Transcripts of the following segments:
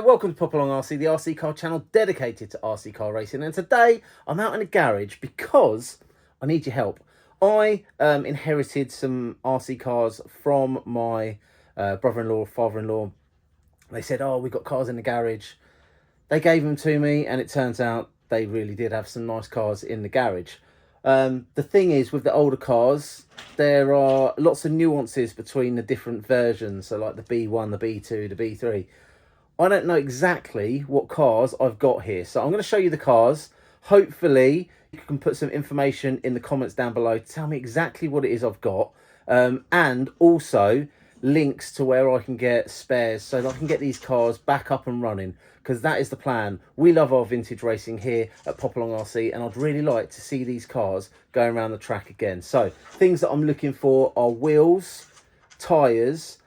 Hello, welcome to Popalong RC, the RC car channel dedicated to RC car racing. And today I'm out in a garage because I need your help. I inherited some RC cars from my brother-in-law, father-in-law. They said, oh, we've got cars in the garage. They gave them to me, and it turns out they really did have some nice cars in the garage. The thing is, with the older cars, there are lots of nuances between the different versions. So like the B1, the B2, the B3. I don't know exactly what cars I've got here. So I'm going to show you the cars. Hopefully, you can put some information in the comments down below to tell me exactly what it is I've got. And also links to where I can get spares so that I can get these cars back up and running, because that is the plan. We love our vintage racing here at Popalong RC, and I'd really like to see these cars going around the track again. So things that I'm looking for are wheels, tyres,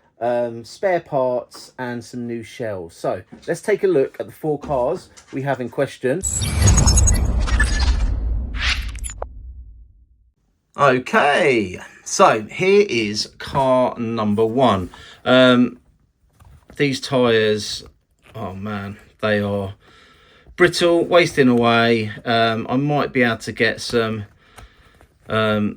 spare parts and some new shells. So let's take a look at the four cars we have in question. Okay, so here is car number one. These tyres, oh man, they are brittle, wasting away. I might be able to get some of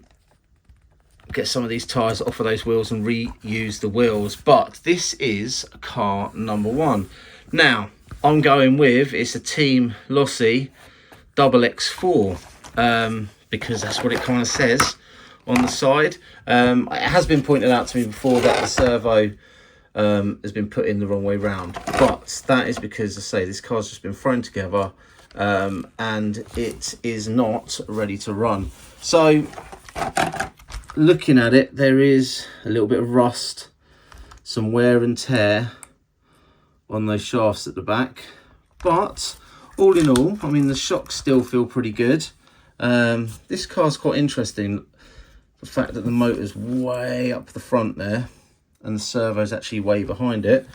these tyres off of those wheels and reuse the wheels, but this is car number one. Now I'm going with, it's a Team Losi XX4, because that's what it kind of says on the side. It has been pointed out to me before that the servo has been put in the wrong way round, but that is because, I say, this car's just been thrown together and it is not ready to run. So looking at it, there is a little bit of rust, some wear and tear on those shafts at the back, but all in all, I mean, the shocks still feel pretty good. This car's quite interesting, the fact that the motor's way up the front there and the servo's actually way behind it.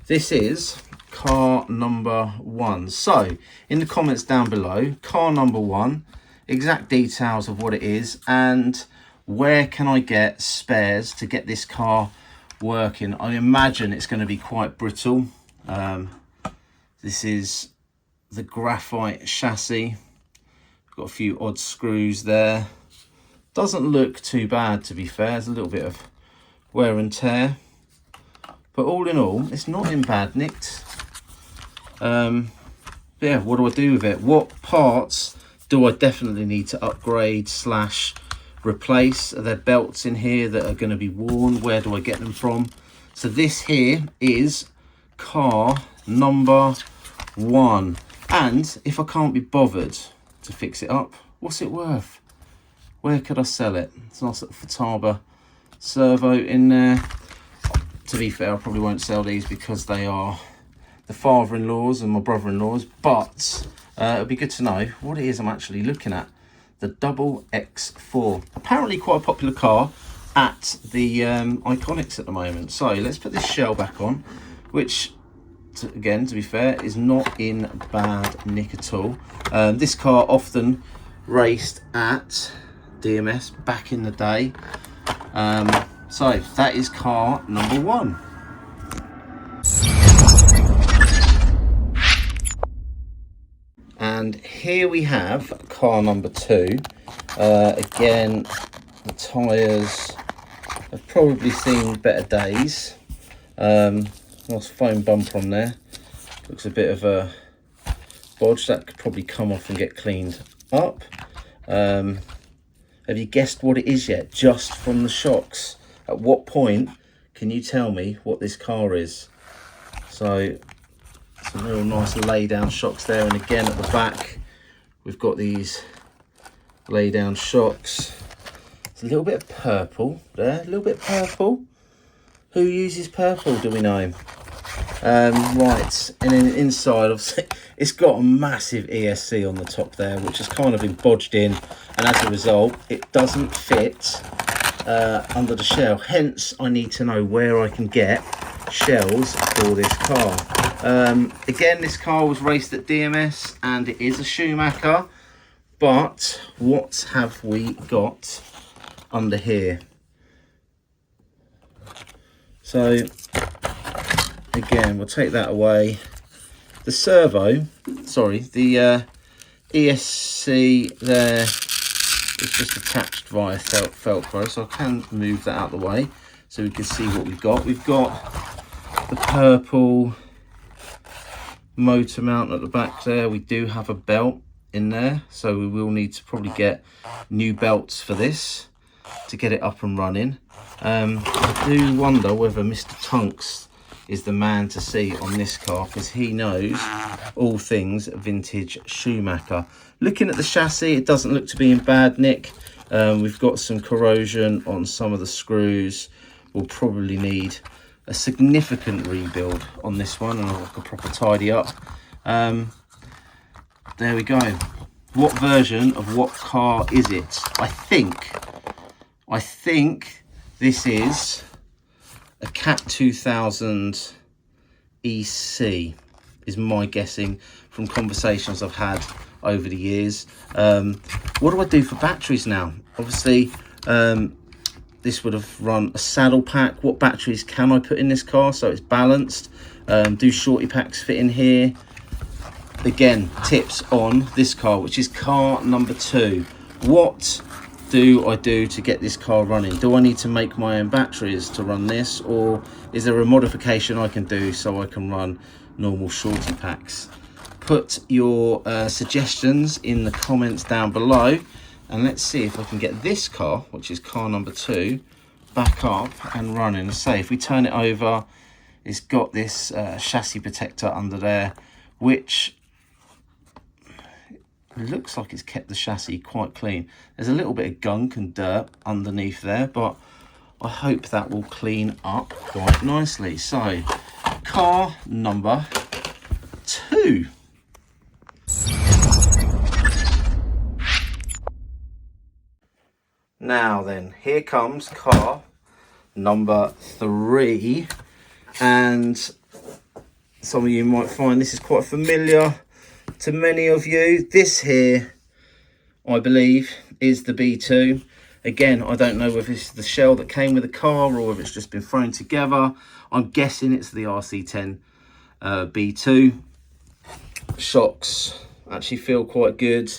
This is car number one. So in the comments down below, car number one, exact details of what it is and where can I get spares to get this car working. I imagine it's going to be quite brittle. This is the graphite chassis. Got a few odd screws there. Doesn't look too bad, to be fair. There's a little bit of wear and tear, but all in all, it's not in bad nicked. Yeah, what do I do with it? What parts do I definitely need to upgrade slash replace? Are there belts in here that are going to be worn? Where do I get them from? So this here is car number one. And if I can't be bothered to fix it up, what's it worth? Where could I sell it? It's a nice little Futaba servo in there. To be fair, I probably won't sell these because they are the father-in-law's and my brother-in-law's, but it'll be good to know what it is I'm actually looking at. The XX4, apparently quite a popular car at the Iconics at the moment. So let's put this shell back on, which again, to be fair, is not in bad nick at all. This car often raced at DMS back in the day. So that is car number one. And here we have car number two. Again, the tyres have probably seen better days. Nice foam bumper on there. Looks a bit of a bodge. That could probably come off and get cleaned up. Have you guessed what it is yet? Just from the shocks. At what point can you tell me what this car is? So some real nice lay down shocks there, and again at the back we've got these lay down shocks. It's a little bit of purple there, a little bit purple. Who uses purple, do we know? Right, and then inside, obviously, it's got a massive ESC on the top there, which has kind of been bodged in, and as a result, it doesn't fit under the shell. Hence, I need to know where I can get shells for this car. Again, this car was raced at DMS, and it is a Schumacher, but what have we got under here? So again, we'll take that away. The servo, sorry, the ESC there is just attached via Velcro, so I can move that out of the way so we can see what we've got. We've got the purple motor mount at the back there. We do have a belt in there, so we will need to probably get new belts for this to get it up and running. I do wonder whether Mr. Tunks is the man to see on this car, because he knows all things vintage Schumacher. Looking at the chassis, it doesn't look to be in bad nick. We've got some corrosion on some of the screws. We'll probably need a significant rebuild on this one, and like a proper tidy up. There we go. What version of what car is it? I think this is a Cat 2000 EC, is my guessing from conversations I've had over the years. What do I do for batteries now? Obviously, this would have run a saddle pack. What batteries can I put in this car so it's balanced? Do shorty packs fit in here? Again, tips on this car, which is car number 2. What do I do to get this car running? Do I need to make my own batteries to run this, or is there a modification I can do so I can run normal shorty packs? Put your suggestions in the comments down below, and let's see if I can get this car, which is car number 2, back up and running. Say if we turn it over, it's got this chassis protector under there, which looks like it's kept the chassis quite clean. There's a little bit of gunk and dirt underneath there, but I hope that will clean up quite nicely. So, car number 2. Now then, here comes car number 3, and some of you might find this is quite familiar to many of you. This here, I believe, is the B2. Again, I don't know whether it's the shell that came with the car or whether it's just been thrown together. I'm guessing it's the RC10 B2. Shocks actually feel quite good.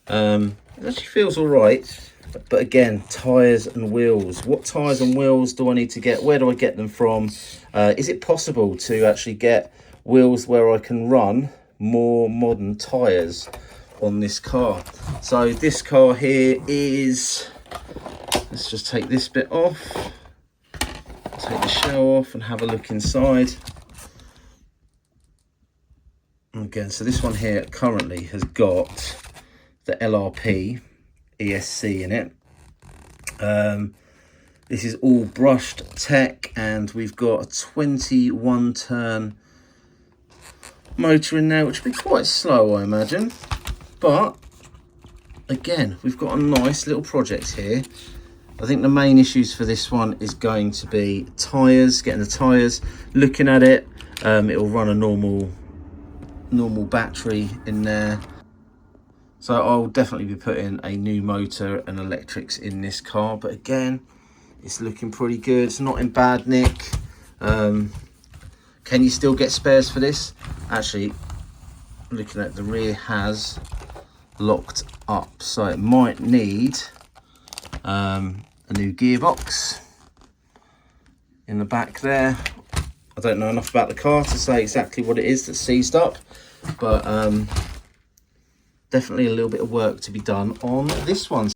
It actually feels all right. But again, tyres and wheels. What tyres and wheels do I need to get? Where do I get them from? Is it possible to actually get wheels where I can run more modern tyres on this car? So this car here is, let's just take this bit off, take the shell off and have a look inside. Again, so this one here currently has got the LRP ESC in it. This is all brushed tech, and we've got a 21 turn motor in there, which will be quite slow, I imagine. But again, we've got a nice little project here. I think the main issues for this one is going to be tyres, getting the tyres. Looking at it, it'll run a normal battery in there. So I'll definitely be putting a new motor and electrics in this car. But again, it's looking pretty good. It's not in bad nick. Can you still get spares for this? Actually, looking at the rear has locked up, so it might need a new gearbox in the back there. I don't know enough about the car to say exactly what it is that's seized up, but definitely a little bit of work to be done on this one.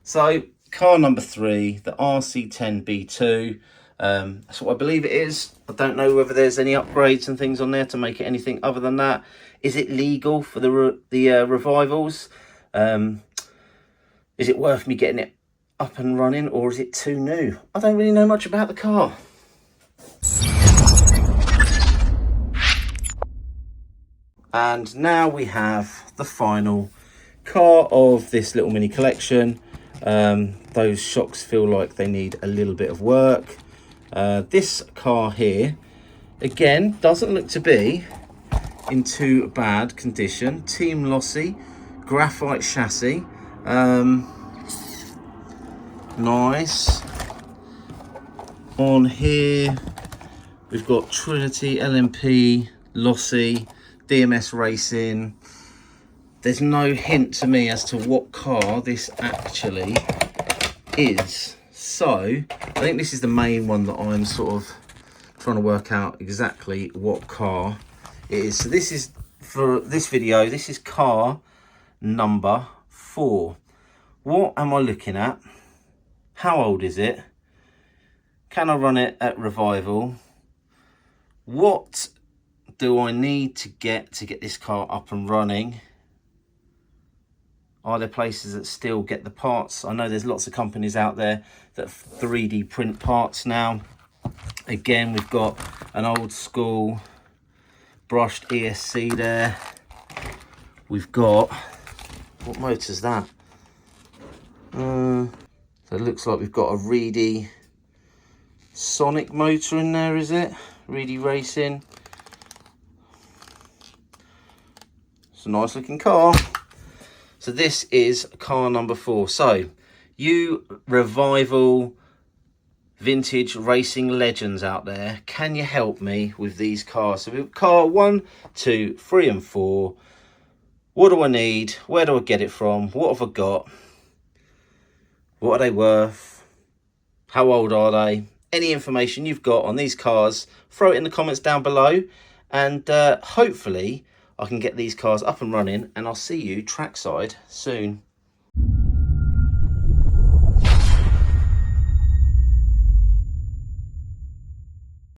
So car number 3, the RC10 B2. That's what I believe it is. I don't know whether there's any upgrades and things on there to make it anything other than that. Is it legal for the revivals? Is it worth me getting it up and running, or is it too new? I don't really know much about the car. And now we have the final car of this little mini collection. Those shocks feel like they need a little bit of work. This car here, again, doesn't look to be in too bad condition. Team Losi, graphite chassis. Nice. On here, We've got Trinity, LMP, Losi, DMS Racing. There's no hint to me as to what car this actually is. So I think this is the main one that I'm sort of trying to work out exactly what car it is. So this is, for this video, this is car number 4. What am I looking at? How old is it? Can I run it at revival? What do I need to get this car up and running? Are there places that still get the parts? I know there's lots of companies out there that 3D print parts now. Again, we've got an old school brushed ESC there. We've got, what motor's that? So it looks like we've got a Reedy Sonic motor in there, is it? Reedy Racing. It's a nice looking car. So this is car number 4. So you revival vintage racing legends out there, can you help me with these cars? So we've got car 1, 2, 3 and 4. What do I need? Where do I get it from? What have I got? What are they worth? How old are they? Any information you've got on these cars, throw it in the comments down below, and hopefully I can get these cars up and running, and I'll see you trackside soon.